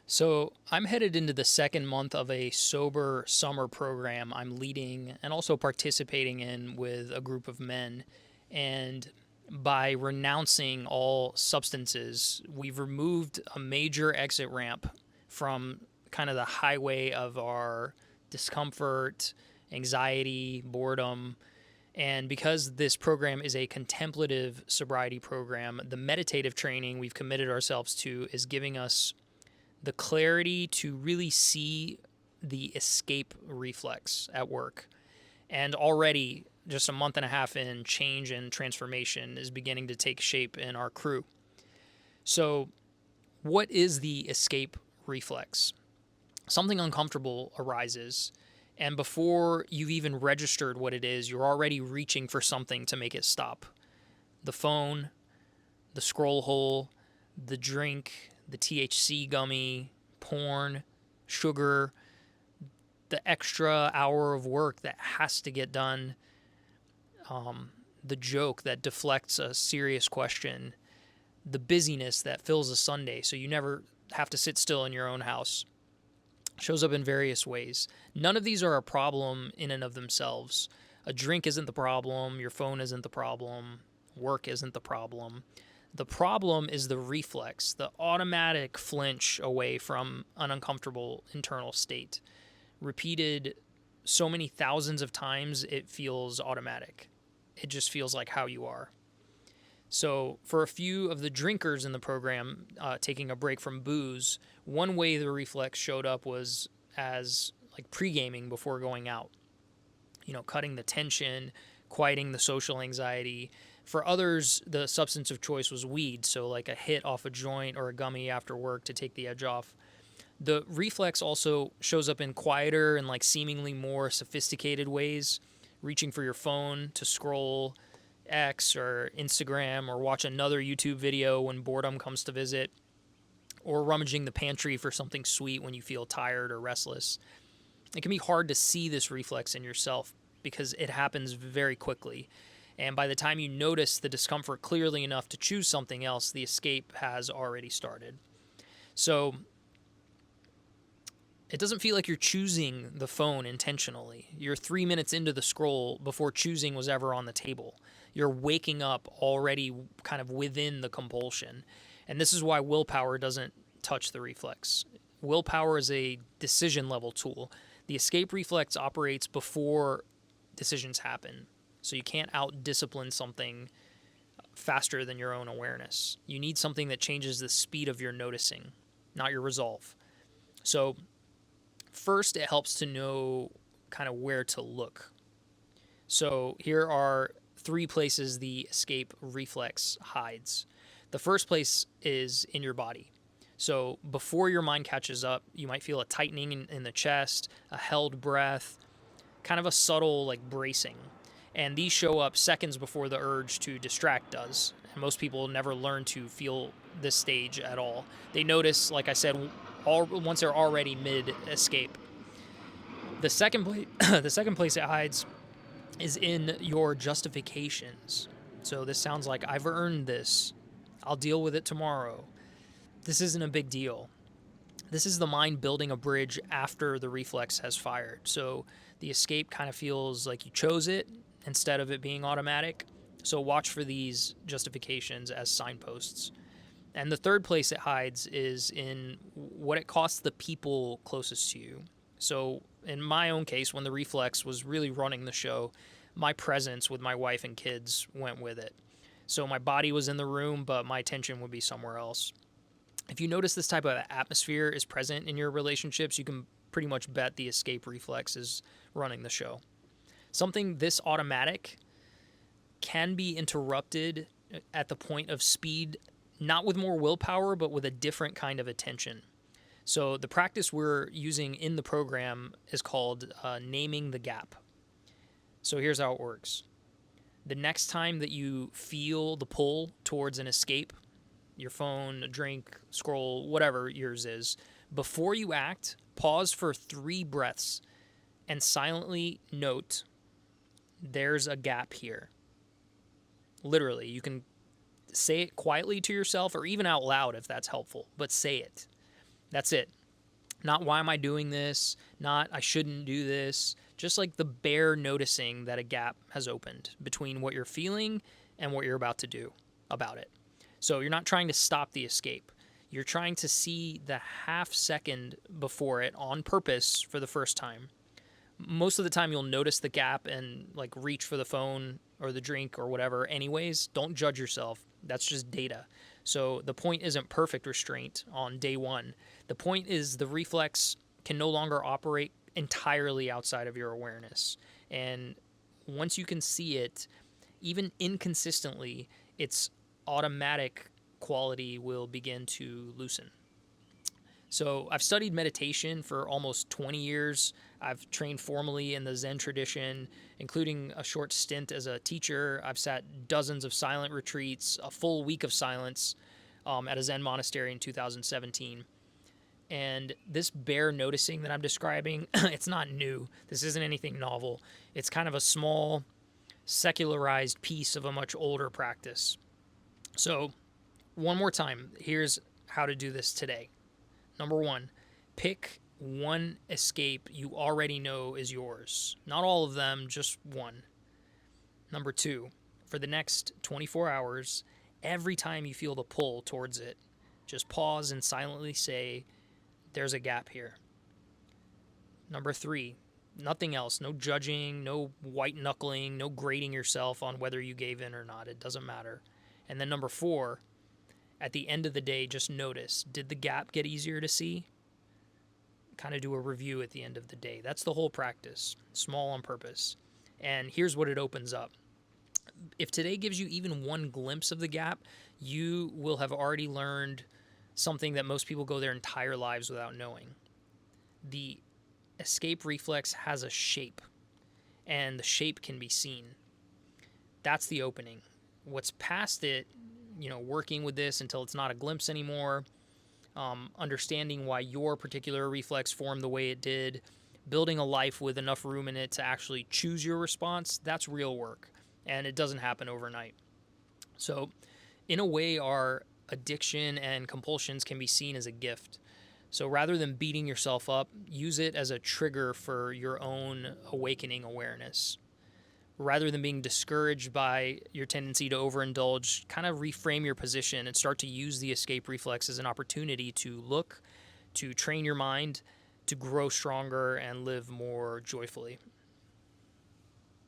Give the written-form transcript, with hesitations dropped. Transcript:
So, I'm headed into the second month of a sober summer program I'm leading and also participating in with a group of men. And by renouncing all substances, we've removed a major exit ramp from kind of the highway of our discomfort, anxiety, boredom. And because this program is a contemplative sobriety program, the meditative training we've committed ourselves to is giving us the clarity to really see the escape reflex at work. And already, just a month and a half in, change and transformation is beginning to take shape in our crew. So, what is the escape reflex? Something uncomfortable arises, and before you've even registered what it is, you're already reaching for something to make it stop. The phone, the scroll hole, the drink, the THC gummy, porn, sugar, the extra hour of work that has to get done, the joke that deflects a serious question, the busyness that fills a Sunday so you never have to sit still in your own house. Shows up in various ways. None of these are a problem in and of themselves. A drink isn't the problem, your phone isn't the problem, work isn't the problem. The problem is the reflex, the automatic flinch away from an uncomfortable internal state. Repeated so many thousands of times, it feels automatic. It just feels like how you are. So, for a few of the drinkers in the program taking a break from booze, one way the reflex showed up was as like pre gaming before going out, cutting the tension, quieting the social anxiety. For others, the substance of choice was weed, so like a hit off a joint or a gummy after work to take the edge off. The reflex also shows up in quieter and like seemingly more sophisticated ways, reaching for your phone to scroll X or Instagram or watch another YouTube video when boredom comes to visit, or rummaging the pantry for something sweet when you feel tired or restless. It can be hard to see this reflex in yourself because it happens very quickly. And by the time you notice the discomfort clearly enough to choose something else, the escape has already started. So it doesn't feel like you're choosing the phone intentionally. You're 3 minutes into the scroll before choosing was ever on the table. You're waking up already kind of within the compulsion. And this is why willpower doesn't touch the reflex. Willpower is a decision level tool. The escape reflex operates before decisions happen. So you can't out discipline something faster than your own awareness. You need something that changes the speed of your noticing, not your resolve. So, first, it helps to know kind of where to look. So, here are three places the escape reflex hides. The first place is in your body. So, before your mind catches up, you might feel a tightening in the chest, a held breath, kind of a subtle like bracing. And these show up seconds before the urge to distract does. And most people never learn to feel this stage at all. They notice, like I said, once they're already mid escape. The second place it hides is in your justifications. So this sounds like I've earned this. I'll deal with it tomorrow. This isn't a big deal. This is the mind building a bridge after the reflex has fired. So the escape kind of feels like you chose it instead of it being automatic. So watch for these justifications as signposts. And the third place it hides is in what it costs the people closest to you. So, in my own case, when the reflex was really running the show, my presence with my wife and kids went with it. So, my body was in the room, but my attention would be somewhere else. If you notice this type of atmosphere is present in your relationships, you can pretty much bet the escape reflex is running the show. Something this automatic can be interrupted at the point of speed, not with more willpower, but with a different kind of attention. So, the practice we're using in the program is called naming the gap. So, here's how it works. The next time that you feel the pull towards an escape, your phone, a drink, scroll, whatever yours is, before you act, pause for 3 breaths and silently note there's a gap here. Literally, you can say it quietly to yourself or even out loud if that's helpful, but say it. That's it. Not why am I doing this? Not I shouldn't do this. Just like the bare noticing that a gap has opened between what you're feeling and what you're about to do about it. So you're not trying to stop the escape. You're trying to see the half second before it on purpose for the first time. Most of the time you'll notice the gap and like reach for the phone or the drink or whatever anyways. Don't judge yourself. That's just data. So the point isn't perfect restraint on day one. The point is the reflex can no longer operate entirely outside of your awareness. And once you can see it, even inconsistently, its automatic quality will begin to loosen. So I've studied meditation for almost 20 years. I've trained formally in the Zen tradition, including a short stint as a teacher. I've sat dozens of silent retreats, a full week of silence at a Zen monastery in 2017. And this bare noticing that I'm describing, it's not new. This isn't anything novel. It's kind of a small, secularized piece of a much older practice. So, one more time, here's how to do this today. Number one, pick one escape you already know is yours. Not all of them, just one. Number two, for the next 24 hours, every time you feel the pull towards it, just pause and silently say, there's a gap here. Number three, nothing else. No judging, no white knuckling, no grading yourself on whether you gave in or not. It doesn't matter. And then number four, at the end of the day, just notice, did the gap get easier to see? Kind of do a review at the end of the day. That's the whole practice, small on purpose. And here's what it opens up. If today gives you even one glimpse of the gap, you will have already learned something that most people go their entire lives without knowing. The escape reflex has a shape, and the shape can be seen. That's the opening. What's past it, working with this until it's not a glimpse anymore, understanding why your particular reflex formed the way it did, building a life with enough room in it to actually choose your response, that's real work, and it doesn't happen overnight. So, in a way, our addiction and compulsions can be seen as a gift. So rather than beating yourself up, use it as a trigger for your own awakening awareness. Rather than being discouraged by your tendency to overindulge, kind of reframe your position and start to use the escape reflex as an opportunity to look, to train your mind, to grow stronger and live more joyfully.